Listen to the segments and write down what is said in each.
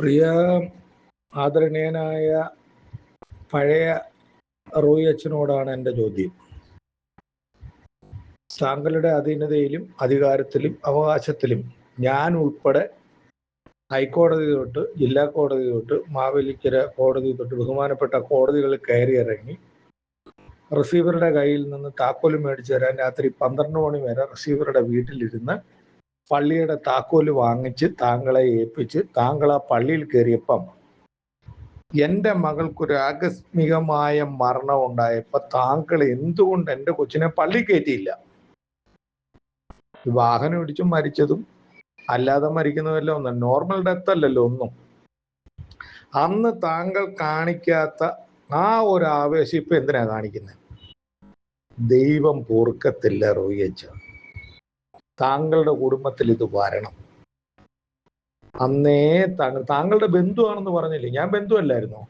പ്രിയ ആദരണീയനായ പഴയ റോയി അച്ഛനോടാണ് എൻ്റെ ചോദ്യം. താങ്കളുടെ അധീനതയിലും അധികാരത്തിലും അവകാശത്തിലും ഞാൻ ഉൾപ്പെടെ ഹൈക്കോടതി തൊട്ട് ജില്ലാ കോടതി തൊട്ട് മാവേലിക്കര കോടതി തൊട്ട് ബഹുമാനപ്പെട്ട കോടതികളിൽ കയറി ഇറങ്ങി റിസീവറുടെ കയ്യിൽ നിന്ന് താക്കോല് മേടിച്ചു തരാൻ രാത്രി 12 മണി വരെ റിസീവറുടെ വീട്ടിലിരുന്ന് പള്ളിയുടെ താക്കോല് വാങ്ങിച്ച് താങ്കളെ ഏൽപ്പിച്ച് താങ്കൾ ആ പള്ളിയിൽ കയറിയപ്പം എൻ്റെ മകൾക്കൊരു ആകസ്മികമായ മരണം ഉണ്ടായപ്പോൾ താങ്കൾ എന്തുകൊണ്ട് എൻ്റെ കൊച്ചിനെ പള്ളി കയറ്റിയില്ല? വാഹനം ഇടിച്ചു മരിച്ചതും അല്ലാതെ മരിക്കുന്നതല്ലോ ഒന്നും, നോർമൽ ഡെത്ത് അല്ലല്ലോ ഒന്നും. അന്ന് താങ്കൾ കാണിക്കാത്ത ആ ഒരു ആവേശം ഇപ്പൊ എന്തിനാ കാണിക്കുന്നത്? ദൈവം പൊറുക്കത്തില്ല റോയി അച്ഛ. താങ്കളുടെ കുടുംബത്തിൽ ഇത് വരണം. അന്നേ താങ്കളുടെ ബന്ധുവാണെന്ന് പറഞ്ഞില്ലേ? ഞാൻ ബന്ധുവല്ലായിരുന്നോ?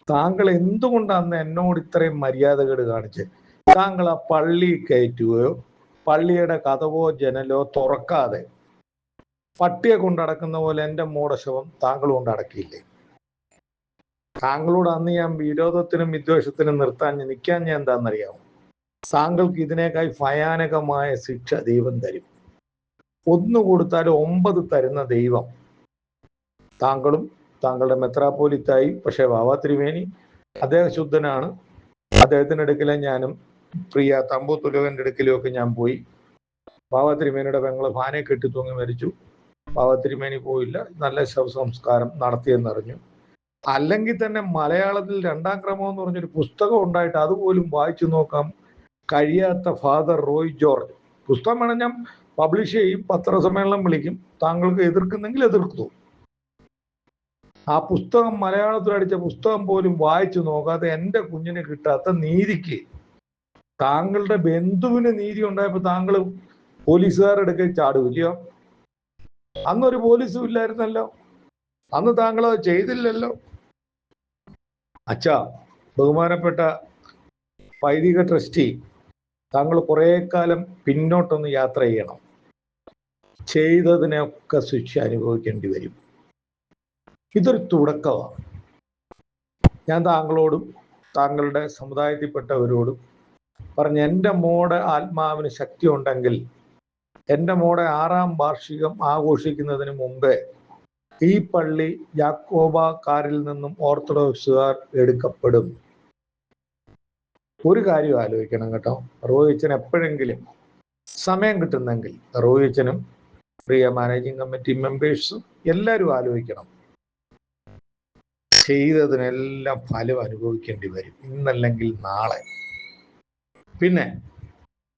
താങ്കൾ എന്തുകൊണ്ട് അന്ന് എന്നോട് ഇത്രയും മര്യാദകേട് കാണിച്ച് താങ്കൾ ആ പള്ളി കയറ്റുകയോ പള്ളിയുടെ കതവോ ജനലോ തുറക്കാതെ പട്ടിയെ കൊണ്ടടക്കുന്ന പോലെ എൻ്റെ മോടെ ശവം താങ്കൾ കൊണ്ടടക്കിയില്ലേ? താങ്കളോട് അന്ന് ഞാൻ വിരോധത്തിനും വിദ്വേഷത്തിനും നിൽക്കാൻ ഞാൻ എന്താണെന്നറിയാമോ? താങ്കൾക്ക് ഇതിനേക്കാൾ ഭയാനകമായ ശിക്ഷ ദൈവം തരും. 1 കൊടുത്താൽ 9 തരുന്ന ദൈവം താങ്കളും താങ്കളുടെ മെത്രാപ്പോലിത്തായി. പക്ഷെ ബാബ തിരുമേനി അദ്ദേഹം ശുദ്ധനാണ്. അദ്ദേഹത്തിൻ്റെ അടുക്കലും ഞാനും പ്രിയ തമ്പു തുലകൻ്റെ അടുക്കലും ഒക്കെ ഞാൻ പോയി. ബാബ തിരുമേനിയുടെ പെങ്ങള് ഫാനെ കെട്ടി തൂങ്ങി മരിച്ചു. ബാബ തിരുമേനി പോയില്ല, നല്ല ശവസംസ്കാരം നടത്തിയെന്നറിഞ്ഞു. അല്ലെങ്കിൽ തന്നെ മലയാളത്തിൽ 2ാം ക്രമം എന്ന് പറഞ്ഞൊരു പുസ്തകം ഉണ്ടായിട്ട് അതുപോലും വായിച്ചു നോക്കാൻ കഴിയാത്ത ഫാദർ റോയ് ജോർജ്. പുസ്തകം വേണം ഞാൻ പബ്ലിഷ് ചെയ്യും, പത്രസമ്മേളനം വിളിക്കും, താങ്കൾക്ക് എതിർക്കുന്നെങ്കിൽ എതിർത്തു. ആ പുസ്തകം മലയാളത്തിൽ അടിച്ച പുസ്തകം പോലും വായിച്ചു നോക്കാതെ എൻ്റെ കുഞ്ഞിന് കിട്ടാത്ത നീതിക്ക് താങ്കളുടെ ബന്ധുവിന് നീതി ഉണ്ടായപ്പോൾ താങ്കൾ പോലീസുകാരെടുക്കെ ചാടുമില്ലയോ? അന്നൊരു പോലീസും ഇല്ലായിരുന്നല്ലോ, അന്ന് താങ്കൾ അത് ചെയ്തില്ലല്ലോ. അച്ഛാ, ബഹുമാനപ്പെട്ട വൈദിക ട്രസ്റ്റി, താങ്കൾ കുറെ കാലം പിന്നോട്ടൊന്ന് യാത്ര ചെയ്യണം. ചെയ്തതിനൊക്കെ ശിക്ഷ അനുഭവിക്കേണ്ടി വരും. ഇതൊരു തുടക്കമാണ്. ഞാൻ താങ്കളോടും താങ്കളുടെ സമുദായത്തിൽപ്പെട്ടവരോടും പറഞ്ഞ് എൻ്റെ മോടെ ആത്മാവിന് ശക്തി ഉണ്ടെങ്കിൽ എൻ്റെ മോടെ 6ാം വാർഷികം ആഘോഷിക്കുന്നതിന് മുമ്പേ ഈ പള്ളി യാക്കോബക്കാരിൽ നിന്നും ഓർത്തഡോക്സുകാർ എടുക്കപ്പെടും. ഒരു കാര്യം ആലോചിക്കണം കേട്ടോ, റോയിച്ചൻ എപ്പോഴെങ്കിലും സമയം കിട്ടുന്നെങ്കിൽ റോയിച്ചനും പ്രിയ മാനേജിങ് കമ്മിറ്റി മെമ്പേഴ്സും എല്ലാവരും ആലോചിക്കണം. ചെയ്തതിനെല്ലാം ഫലം അനുഭവിക്കേണ്ടി വരും, ഇന്നല്ലെങ്കിൽ നാളെ. പിന്നെ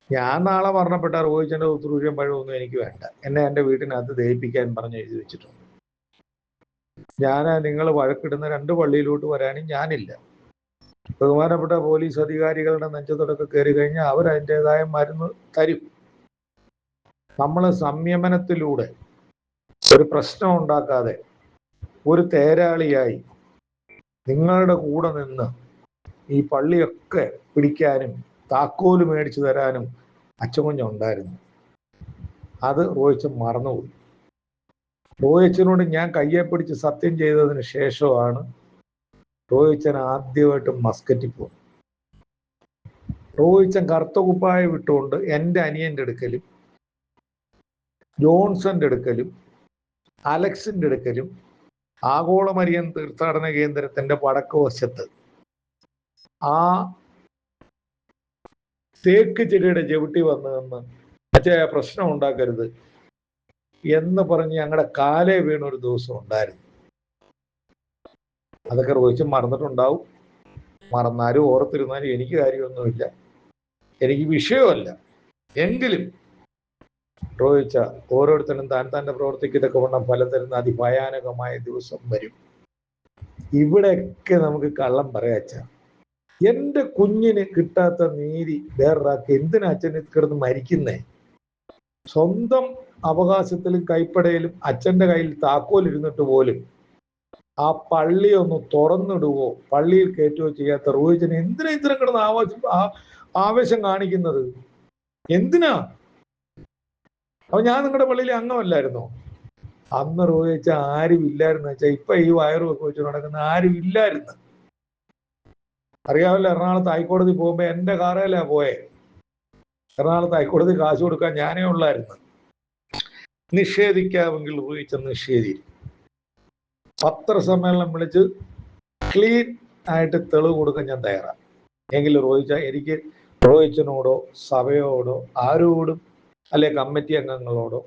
ഞാൻ നാളെ മരണപ്പെട്ട റോയിച്ചൻ്റെ ഉത്തരൂര്യം പഴമൊന്നും എനിക്ക് വേണ്ട. എന്നെ എൻ്റെ വീട്ടിനകത്ത് ദഹിപ്പിക്കാൻ പറഞ്ഞ് എഴുതി വെച്ചിട്ടുണ്ട്. നിങ്ങൾ വഴക്കിടുന്ന 2 പള്ളിയിലോട്ട് വരാനും ഞാനില്ല. ബഹുമാനപ്പെട്ട പോലീസ് അധികാരികളുടെ നെഞ്ചത്തൊക്കെ കയറി കഴിഞ്ഞാൽ അവർ അതിൻ്റെതായ മരുന്ന് തരും. നമ്മൾ സംയമനത്തിലൂടെ ഒരു പ്രശ്നം ഉണ്ടാക്കാതെ ഒരു തേരാളിയായി നിങ്ങളുടെ കൂടെ നിന്ന് ഈ പള്ളിയൊക്കെ പിടിക്കാനും താക്കോല് മേടിച്ചു തരാനും അച്ഛൻകുഞ്ഞുണ്ടായിരുന്നു. അത് റോയിച്ചൻ മറന്നുപോയി. റോയിച്ചനോട് ഞാൻ കയ്യെ പിടിച്ച് സത്യം ചെയ്തതിന് ശേഷമാണ് റോയിച്ചൻ ആദ്യമായിട്ട് മസ്കറ്റിൽ പോകും. റോയിച്ചൻ കറുത്ത കുപ്പായ വിട്ടുകൊണ്ട് എൻ്റെ അനിയൻ്റെ അടുക്കലും ജോൺസന്റെ അടുക്കലും അലക്സിന്റെ അടുക്കലും ആഗോള മരിയൻ തീർത്ഥാടന കേന്ദ്രത്തിന്റെ വടക്ക് വശത്ത് ആ തേക്ക് ചെടിയുടെ ചവിട്ടി വന്നതെന്ന് മറ്റേ പ്രശ്നം ഉണ്ടാക്കരുത് എന്ന് പറഞ്ഞ് ഞങ്ങളുടെ കാലേ വീണ ഒരു ദിവസം ഉണ്ടായിരുന്നു. അതൊക്കെ റോയിച്ച് മറന്നിട്ടുണ്ടാവും. മറന്നാലും ഓർത്തിരുന്നാലും എനിക്ക് കാര്യമൊന്നുമില്ല, എനിക്ക് വിഷയമല്ല. എങ്കിലും റോയിച്ച ഓരോരുത്തരും താൻ്റെ പ്രവർത്തിക്കതൊക്കെ വണ്ണം ഫലം തരുന്ന അതിഭയാനകമായ ദിവസം വരും. ഇവിടെയൊക്കെ നമുക്ക് കള്ളം പറയാച്ച. എൻ്റെ കുഞ്ഞിന് കിട്ടാത്ത നീതി വേറൊരാൾക്ക് എന്തിനാ അച്ഛന് കിടന്ന് മരിക്കുന്നേ? സ്വന്തം അവകാശത്തിലും കൈപ്പടയിലും അച്ഛൻ്റെ കയ്യിൽ താക്കോലിരുന്നിട്ട് പോലും ആ പള്ളി ഒന്ന് തുറന്നിടുവോ പള്ളിയിൽ കയറ്റുകയോ ചെയ്യാത്ത റോയിച്ചന് എന്തിനാ ഇത്ര കിടന്ന് ആവേശം കാണിക്കുന്നത്? എന്തിനാ? അപ്പൊ ഞാൻ നിങ്ങളുടെ പള്ളിയിലെ അംഗമല്ലായിരുന്നോ? അന്ന് റോയി അച്ഛൻ ആരും ഇല്ലായിരുന്നു വെച്ചാൽ ഇപ്പൊ ഈ വയറും ഒക്കെ വെച്ച് നടക്കുന്ന ആരും ഇല്ലായിരുന്നു. അറിയാമല്ലോ, എറണാകുളത്ത് ഹൈക്കോടതി പോകുമ്പോ എന്റെ കാറേലാ പോയെ. എറണാകുളത്ത് ഹൈക്കോടതി കാശ് കൊടുക്കാൻ ഞാനേ ഉള്ളായിരുന്നു. നിഷേധിക്കാമെങ്കിൽ റോയി അച്ഛൻ നിഷേധിക്കും. പത്രസമ്മേളനം വിളിച്ച് ക്ലീൻ ആയിട്ട് തെളിവ് കൊടുക്കാൻ ഞാൻ തയ്യാറാണ്. എങ്കിലും എനിക്ക് റോയിച്ചനോടോ സഭയോടോ ആരോടും അല്ലെ കമ്മിറ്റി അംഗങ്ങളോടോ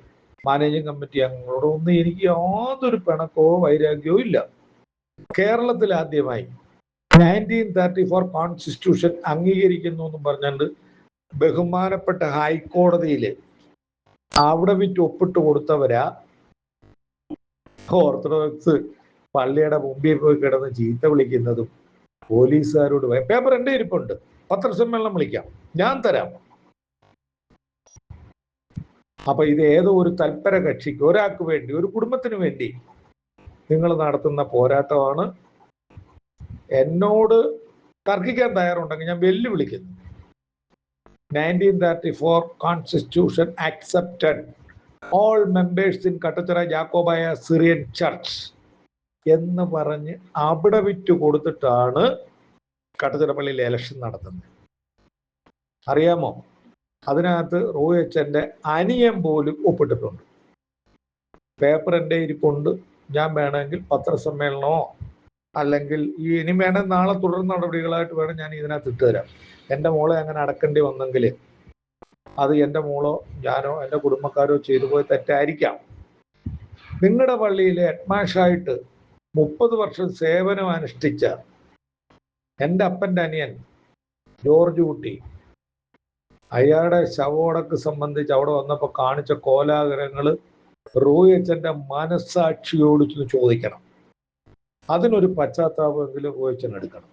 മാനേജിംഗ് കമ്മിറ്റി അംഗങ്ങളോടോ ഒന്നും എനിക്ക് യാതൊരു പിണക്കമോ വൈരാഗ്യവും ഇല്ല. കേരളത്തിൽ ആദ്യമായി 1934 കോൺസ്റ്റിറ്റ്യൂഷൻ അംഗീകരിക്കുന്നു എന്നും പറഞ്ഞുകൊണ്ട് ബഹുമാനപ്പെട്ട ഹൈക്കോടതിയില് അവിടെ വിറ്റ് ഒപ്പിട്ട് കൊടുത്തവരാ ഓർത്തഡോക്സ് പള്ളിയുടെ മുമ്പിൽ പോയി കിടന്ന് ചീത്ത വിളിക്കുന്നതും പോലീസുകാരോട്. പേപ്പർ എന്റെ ഇരിപ്പുണ്ട്, പത്രസമ്മേളനം വിളിക്കാം, ഞാൻ തരാം. അപ്പൊ ഇത് ഏതോ ഒരു തൽപര കക്ഷിക്ക്, ഒരാൾക്ക് വേണ്ടി, ഒരു കുടുംബത്തിന് വേണ്ടി നിങ്ങൾ നടത്തുന്ന പോരാട്ടമാണ്. എന്നോട് തർക്കിക്കാൻ തയ്യാറുണ്ടെങ്കിൽ ഞാൻ വെല്ലുവിളിക്കുന്നു. 1934 constitution accepted all members in Kattachira Jacobite Syrian church എന്ന് പറഞ്ഞ് അവിടെ വിറ്റ് കൊടുത്തിട്ടാണ് കട്ടച്ചിറ പള്ളിയിൽ ഇലക്ഷൻ നടത്തുന്നത്. അറിയാമോ? അതിനകത്ത് റോയി അച്ഛൻ്റെ അനിയൻ പോലും ഒപ്പിട്ടിട്ടുണ്ട്. പേപ്പർ എൻ്റെ ഇരിപ്പുണ്ട്. ഞാൻ വേണമെങ്കിൽ പത്രസമ്മേളനമോ അല്ലെങ്കിൽ ഇനി വേണേൽ നാളെ തുടർ നടപടികളായിട്ട് വേണം ഞാൻ ഇതിനകത്ത് ഇട്ടുതരാം. എൻ്റെ മോളെ അങ്ങനെ അടക്കേണ്ടി വന്നെങ്കിൽ അത് എൻ്റെ മോളോ ഞാനോ എൻ്റെ കുടുംബക്കാരോ ചെയ്തു പോയി തെറ്റായിരിക്കാം. നിങ്ങളുടെ പള്ളിയിലെ ഹെഡ്മാഷായിട്ട് 30 വർഷം സേവനം അനുഷ്ഠിച്ച എൻ്റെ അപ്പൻ്റെ അനിയൻ ജോർജ് കുട്ടി, അയാളുടെ ശവോടക്ക് സംബന്ധിച്ച് അവിടെ വന്നപ്പോൾ കാണിച്ച കോലാഹലങ്ങൾ റോയി അച്ഛൻ്റെ മനസ്സാക്ഷിയോട് ചോദിക്കണം. അതിനൊരു പശ്ചാത്താപമെങ്കിലും റോയി അച്ഛൻ എടുക്കണം.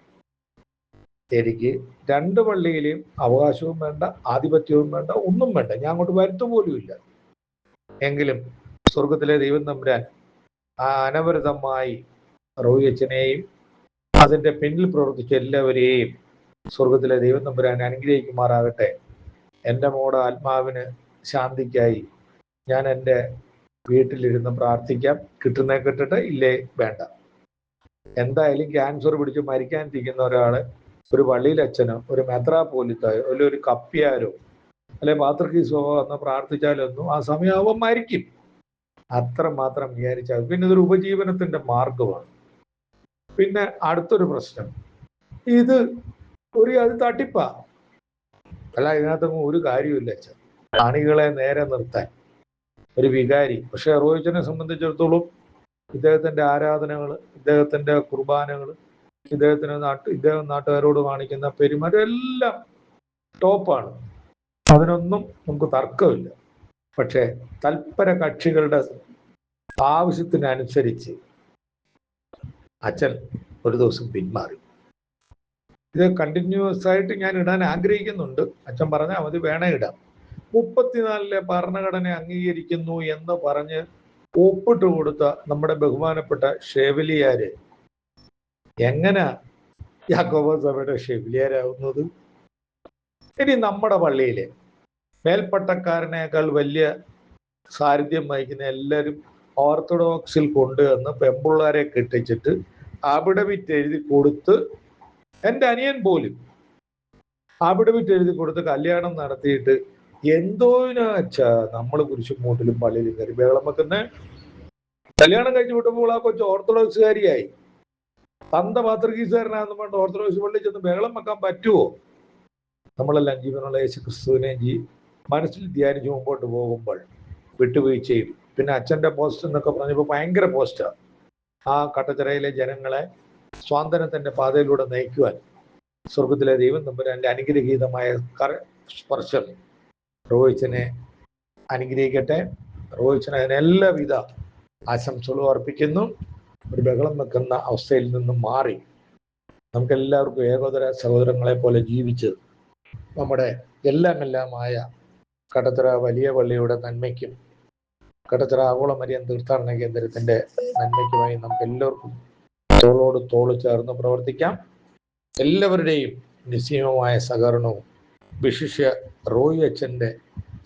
എനിക്ക് 2 പള്ളിയിലെയും അവകാശവും വേണ്ട, ആധിപത്യവും വേണ്ട, ഒന്നും വേണ്ട. ഞാൻ അങ്ങോട്ട് വരുത്തുപോലുമില്ല. എങ്കിലും സ്വർഗത്തിലെ ദൈവം തമ്പുരാൻ അനവരതമായി റോയി അച്ഛനെയും അതിൻ്റെ പിന്നിൽ പ്രവർത്തിച്ച എല്ലാവരെയും സ്വർഗത്തിലെ ദൈവം തമ്പുരാൻ അനുഗ്രഹിക്കുമാറാകട്ടെ. എൻ്റെ മോടെ ആത്മാവിന് ശാന്തിക്കായി ഞാൻ എൻ്റെ വീട്ടിലിരുന്ന് പ്രാർത്ഥിക്കാം. കിട്ടുന്നേ കിട്ടട്ടെ, ഇല്ലേ വേണ്ട. എന്തായാലും ക്യാൻസർ പിടിച്ച് മരിക്കാനിരിക്കുന്ന ഒരാള് ഒരു പള്ളിയിലച്ഛനോ ഒരു മെത്രാപ്പോലിത്തായോ അല്ലെ ഒരു കപ്പിയാരോ അല്ലെ പാത്രക്കീസോ എന്ന് പ്രാർത്ഥിച്ചാലൊന്നും ആ സമയമാവുമ്പോൾ മരിക്കും. അത്രമാത്രം വിചാരിച്ചാൽ പിന്നെ ഇതൊരു ഉപജീവനത്തിന്റെ മാർഗമാണ്. പിന്നെ അടുത്തൊരു പ്രശ്നം, അത് തട്ടിപ്പാ. അല്ല, ഇതിനകത്തൊന്നും ഒരു കാര്യമില്ല അച്ഛൻ. കാണികളെ നേരെ നിർത്താൻ ഒരു വികാരി. പക്ഷെ റോയിച്ചനെ സംബന്ധിച്ചിടത്തോളം ഇദ്ദേഹത്തിന്റെ ആരാധനകൾ, ഇദ്ദേഹത്തിന്റെ കുർബാനകൾ, ഇദ്ദേഹം നാട്ടുകാരോട് കാണിക്കുന്ന പെരുമാറ്റം എല്ലാം ടോപ്പാണ്. അതിനൊന്നും നമുക്ക് തർക്കമില്ല. പക്ഷെ തൽപര കക്ഷികളുടെ ആവശ്യത്തിനനുസരിച്ച് അച്ഛൻ ഒരു ദിവസം പിന്മാറി. ഇത് കണ്ടിന്യൂസ് ആയിട്ട് ഞാൻ ഇടാൻ ആഗ്രഹിക്കുന്നുണ്ട്. അച്ഛൻ പറഞ്ഞാൽ മതി, വേണേ ഇടാം. 34 ഭരണഘടന അംഗീകരിക്കുന്നു എന്ന് പറഞ്ഞ് ഒപ്പിട്ട് കൊടുത്ത നമ്മുടെ ബഹുമാനപ്പെട്ട ഷേവലിയാര് എങ്ങനെ യാക്കോബ സഭയുടെ ഷെവിലിയരാകുന്നത്? ഇനി നമ്മുടെ പള്ളിയിലെ മേൽപ്പട്ടക്കാരനേക്കാൾ വലിയ സാന്നിധ്യം വഹിക്കുന്ന എല്ലാവരും ഓർത്തഡോക്സിൽ കൊണ്ടുവന്ന് പെമ്പിള്ളാരെ കെട്ടിച്ചിട്ട് അവിടെ വിറ്റ് എഴുതി കൊടുത്ത്, എൻ്റെ അനിയൻ പോലും അവിടെ വിറ്റ് എഴുതി കൊടുത്ത് കല്യാണം നടത്തിയിട്ട് എന്തോനാ വെച്ചാ നമ്മൾ കുരിശുമൂട്ടിലും പള്ളിയിലും കയറി ബഹളം വെക്കുന്നേ. കല്യാണം കഴിച്ചു വിട്ടപ്പോൾ ആ കൊച്ചു ഓർത്തഡോക്സുകാരിയായി. തന്ത പാത്രകീസുകാരനാന്ന് പറഞ്ഞിട്ട് ഓർത്തഡോക്സ് പള്ളിയിൽ ചെന്ന് ബഹളം വെക്കാൻ പറ്റുമോ? നമ്മളെല്ലാം ജീവനുള്ള യേശു ക്രിസ്തുവിനെ മനസ്സിൽ ധ്യാനിച്ച് മുമ്പോട്ട് പോകുമ്പോൾ വിട്ടുവീഴ്ചയും പിന്നെ അച്ഛൻ്റെ പോസ്റ്റ് എന്നൊക്കെ പറഞ്ഞപ്പോൾ ഭയങ്കര പോസ്റ്റാണ്. ആ കട്ടച്ചിറയിലെ ജനങ്ങളെ സ്വാതന്ത്ര്യത്തിന്റെ പാതയിലൂടെ നയിക്കുവാൻ സ്വർഗത്തിലെ ദൈവം തമ്പുരാന്റെ അനുഗ്രഹീതമായ സ്പർശം റോയിച്ചനെ അനുഗ്രഹിക്കട്ടെ. റോയിച്ചന് അതിനെല്ലാവിധ ആശംസകളും അർപ്പിക്കുന്നു. ഒരു ബഹളം വെക്കുന്ന അവസ്ഥയിൽ നിന്നും മാറി നമുക്കെല്ലാവർക്കും ഏകോദര സഹോദരങ്ങളെ പോലെ ജീവിച്ച് നമ്മുടെ എല്ലാമായ കട്ടച്ചിറ വലിയ പള്ളിയുടെ നന്മയ്ക്കും കട്ടച്ചിറ ആഗോള മരിയൻ തീർത്ഥാടന കേന്ദ്രത്തിന്റെ നന്മയ്ക്കുമായി നമുക്ക് എല്ലാവർക്കും തോളോട് തോള് ചേർന്ന് പ്രവർത്തിക്കാം. എല്ലാവരുടെയും നിസ്സീമമായ സഹകരണവും വിശിഷ്യ റോയി അച്ഛൻ്റെ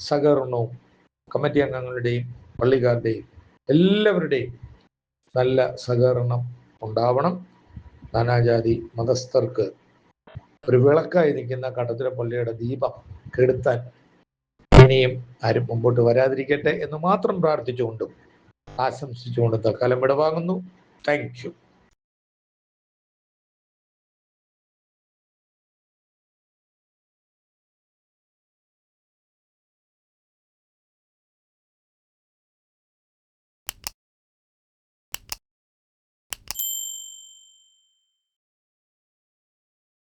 സഹകരണവും കമ്മിറ്റി അംഗങ്ങളുടെയും പള്ളിക്കാരുടെയും എല്ലാവരുടെയും നല്ല സഹകരണം ഉണ്ടാവണം. നാനാജാതി മതസ്ഥർക്ക് ഒരു വിളക്കായി നിൽക്കുന്ന കടത്തുര പള്ളിയുടെ ദീപം കെടുത്താൻ ഇനിയും ആരും മുമ്പോട്ട് വരാതിരിക്കട്ടെ എന്ന് മാത്രം പ്രാർത്ഥിച്ചുകൊണ്ടും ആശംസിച്ചുകൊണ്ടും തൽക്കാലം വിടവാങ്ങുന്നു. Thank you.